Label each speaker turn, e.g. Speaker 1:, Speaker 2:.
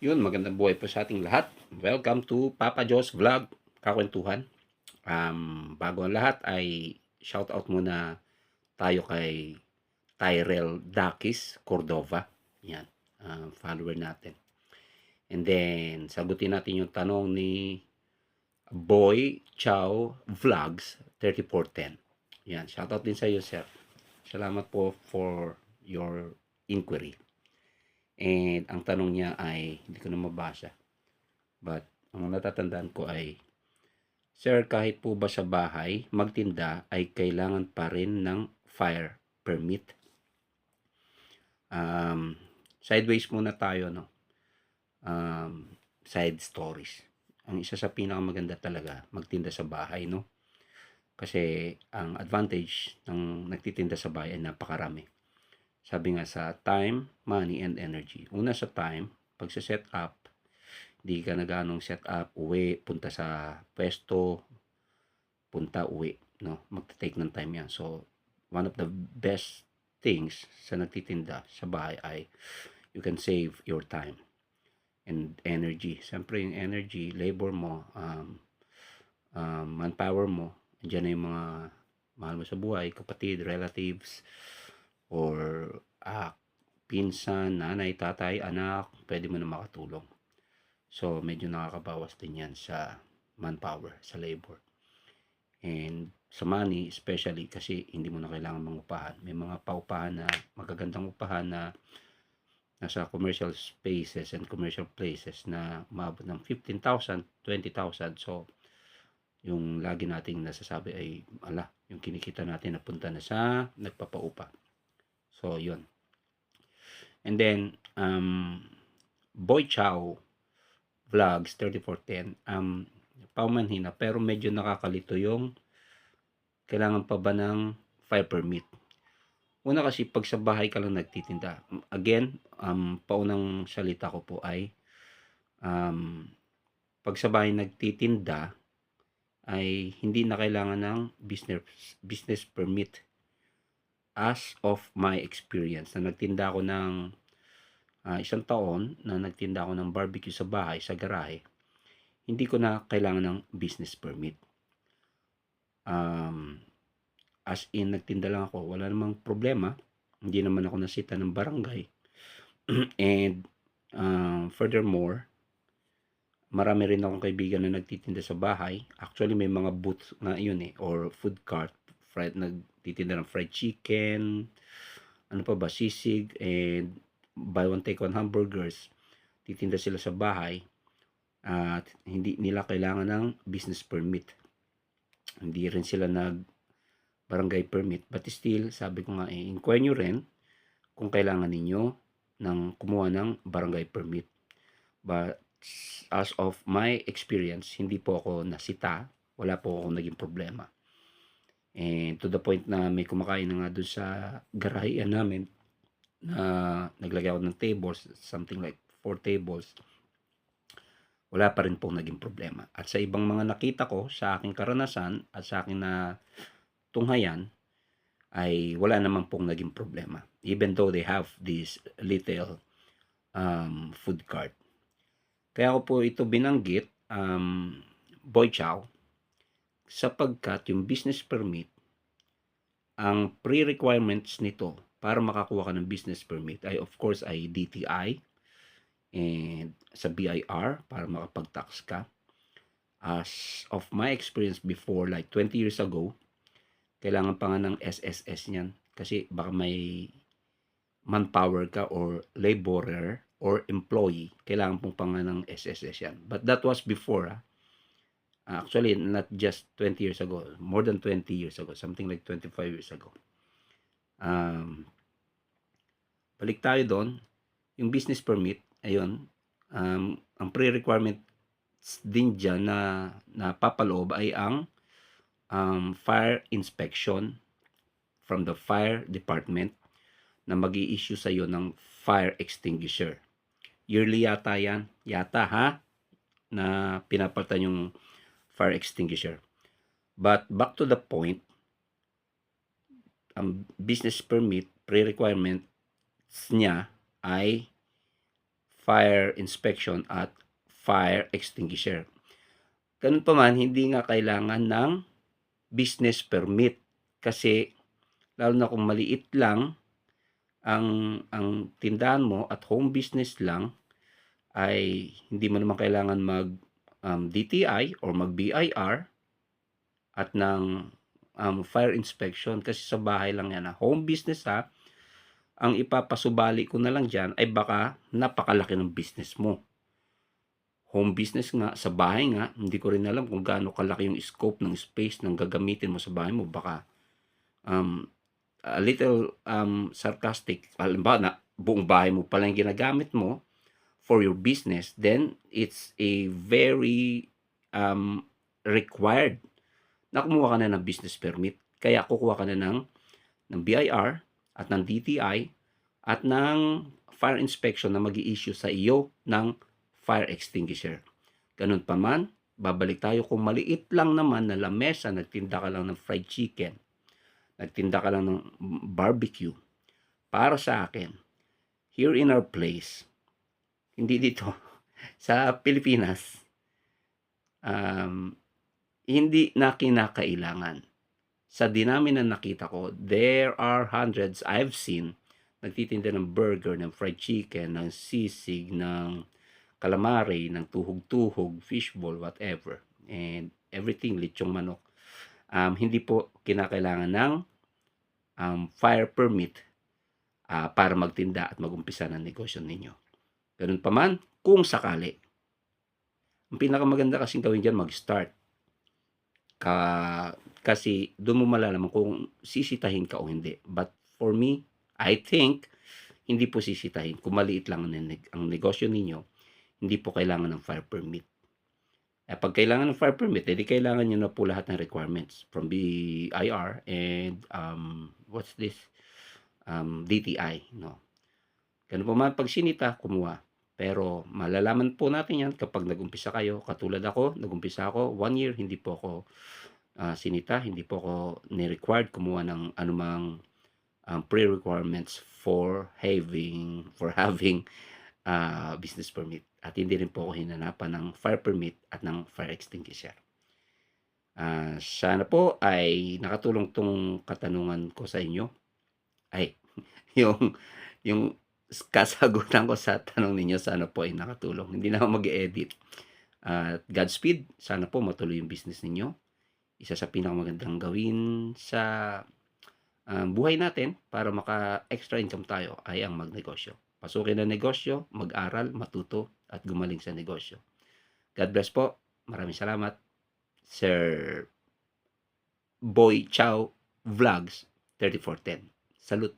Speaker 1: Yun, magandang buhay po sa ating lahat. Welcome to Papa Joe's Vlog, Kakwentuhan. Bago ang lahat ay shoutout muna tayo kay Tyrell Dakis Cordova. Yan, follower natin. And then, sagutin natin yung tanong ni Boy Chow Vlogs 3410. Yan, shoutout din sa iyo, sir. Salamat po for your inquiry. And ang tanong niya ay, hindi ko na mabasa. But, ang natatandaan ko ay, Sir, kahit po ba sa bahay, magtinda ay kailangan pa rin ng fire permit? Um, Sideways muna tayo, no? Side stories. Ang isa sa pinakamaganda talaga, magtinda sa bahay, no? Kasi ang advantage ng nagtitinda sa bahay ay napakarami. Sabi nga sa time, money, and energy. Una sa time, pag sa set up, di ka na ganong set up, uwi, punta sa pwesto, punta, uwi, no? Magta-take ng time yan. So, one of the best things sa nagtitinda sa bahay ay you can save your time and energy. Siyempre, yung energy, labor mo, manpower mo, andyan na yung mga mahal mo sa buhay, kapatid, relatives, or pinsan, nanay, tatay, anak, pwede mo na makatulong. So, medyo nakakabawas din yan sa manpower, sa labor. And sa money, especially kasi hindi mo na kailangan mangupahan. May mga paupahan na magagandang upahan na nasa commercial spaces and commercial places na umabot ng 15,000, 20,000. So, yung lagi nating nasasabi ay, yung kinikita natin napunta na sa nagpapaupa. So, yun. And then, Boy Chow Vlogs 3410, paumanhin na, pero medyo nakakalito yung kailangan pa ba ng fire permit. Una kasi pag sa bahay ka lang nagtitinda, again, paunang salita ko po ay pag sa bahay nagtitinda ay hindi na kailangan ng business permit. As of my experience na nagtinda ako ng isang taon na nagtinda ako ng barbecue sa bahay, sa garahe, hindi ko na kailangan ng business permit. As in, nagtinda lang ako, wala namang problema, hindi naman ako nasita ng barangay. And furthermore, marami rin akong kaibigan na nagtitinda sa bahay. Actually, may mga booth na yun or food cart, nagtitinda ng fried chicken, ano pa ba, sisig, and buy one take one hamburgers. Titinda sila sa bahay at hindi nila kailangan ng business permit. Hindi rin sila barangay permit, but still, sabi ko nga, inquire nyo rin kung kailangan ninyo ng kumuha ng barangay permit. But as of my experience, hindi po ako nasita, wala po akong naging problema. And to the point na may kumakain na nga doon sa garahian namin na naglagay ako ng tables, something like 4 tables, wala pa rin pong naging problema. At sa ibang mga nakita ko, sa aking karanasan at sa akin na tunghayan, ay wala naman pong naging problema. Even though they have this little food cart. Kaya ko po ito binanggit, Boy Chow, sapagkat yung business permit, ang pre-requirements nito para makakuha ka ng business permit ay of course ay DTI and sa BIR para makapag-tax ka. As of my experience before, like 20 years ago, kailangan pa nga ng SSS niyan kasi baka may manpower ka or laborer or employee, kailangan pong pa nga ng SSS yan. But that was before. Actually, not just 20 years ago, more than 20 years ago, something like 25 years ago. Balik tayo doon, yung business permit, ayun, ang pre-requirement din dyan na papaloob ay ang fire inspection from the fire department na mag-i-issue sa iyo ng fire extinguisher. Yearly yata yan, na pinapalitan yung fire extinguisher. But back to the point, ang business permit pre-requirements niya ay fire inspection at fire extinguisher. Ganun pa man, hindi nga kailangan ng business permit kasi lalo na kung maliit lang ang tindahan mo at home business lang, ay hindi mo naman kailangan mag DTI or mag BIR at ng fire inspection kasi sa bahay lang yan. Home business ang ipapasubali ko na lang dyan ay baka napakalaki ng business mo. Home business nga, sa bahay nga, hindi ko rin alam kung gaano kalaki yung scope ng space ng gagamitin mo sa bahay mo. Baka a little sarcastic, halimbawa na buong bahay mo pala yung ginagamit mo for your business, then it's a very required na kumuha ka na ng business permit. Kaya kukuha ka na ng BIR at ng DTI at ng fire inspection na mag-i-issue sa iyo ng fire extinguisher. Ganun pa man, babalik tayo kung maliit lang naman na lamesa, nagtinda ka lang ng fried chicken, nagtinda ka lang ng barbecue. Para sa akin, here in our place, hindi dito, sa Pilipinas, hindi na kinakailangan. Sa dinami na nakita ko, there are hundreds I've seen nagtitinda ng burger, ng fried chicken, ng sisig, ng calamari, ng tuhog-tuhog, fishball, whatever. And everything, lechong manok. Hindi po kinakailangan ng fire permit para magtinda at magumpisa ng negosyo ninyo. Ganun pa man, kung sakali. Ang pinakamaganda kasing gawin dyan, mag-start. Kasi doon mo malalaman kung sisitahin ka o hindi. But for me, I think, hindi po sisitahin. Kung maliit lang ang negosyo ninyo, hindi po kailangan ng fire permit. Pag kailangan ng fire permit, edi kailangan nyo na po lahat ng requirements from BIR and what's this? DTI. No? Ganun po man, pag sinita, kumuha. Pero malalaman po natin yan kapag nag-umpisa kayo. Katulad ako, nag-umpisa ako, 1 year, hindi po ako sinita, hindi po ako ni-required kumuha ng anumang pre-requirements for having business permit. At hindi rin po ako hinanapan ng fire permit at ng fire extinguisher. Sana po ay nakatulong tong katanungan ko sa inyo. Ay, yung kasagutan ko sa tanong ninyo, sana po ay nakatulong. Hindi na ako mag-edit. Godspeed, sana po matuloy yung business ninyo. Isa sa pinakamagandang gawin sa buhay natin para maka-extra income tayo ay ang magnegosyo. Pasukin ang negosyo, mag-aral, matuto, at gumaling sa negosyo. God bless po. Maraming salamat. Sir Boy Chow Vlogs 3410. Salute.